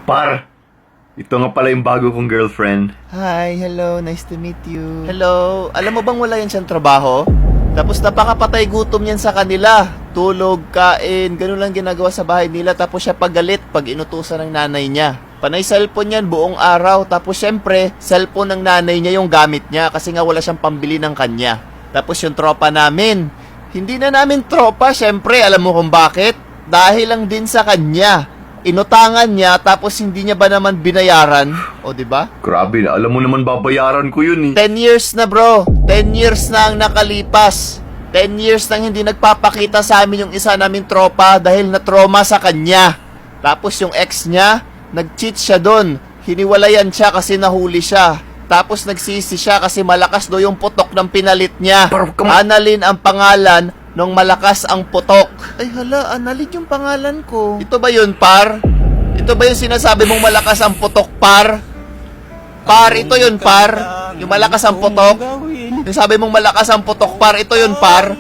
Par, ito nga pala yung bago kong girlfriend. Hi, hello, nice to meet you. Hello, alam mo bang wala yan siyang trabaho? Tapos napakapatay gutom yan sa kanila. Tulog, kain, ganun lang ginagawa sa bahay nila. Tapos siya pagalit pag inutusan ng nanay niya. Panay cellphone yan buong araw. Tapos syempre, cellphone ng nanay niya yung gamit niya kasi nga wala siyang pambili ng kanya. Tapos yung tropa namin, hindi na namin tropa, syempre, alam mo kung bakit? Dahil lang din sa kanya. Inutangan niya tapos hindi niya ba naman binayaran? O di ba? Grabe na, alam mo naman babayaran ko yun eh. 10 years na bro. 10 years na ang nakalipas. 10 years nang hindi nagpapakita sa amin yung isa naming tropa dahil na-trauma sa kanya. Tapos yung ex niya, nag-cheat siya doon. Hiniwalayan siya kasi nahuli siya. Tapos nagsisi siya kasi malakas do yung putok ng pinalit niya. Annalyn ang pangalan nung malakas ang putok. Ay hala, Annalyn yung pangalan ko. Ito ba yun, par? Ito ba yung sinasabi mong malakas ang putok, par? Par, ito yun, par. Yung malakas ang putok. Yung sabi mong malakas ang putok, par. Ito yun, par.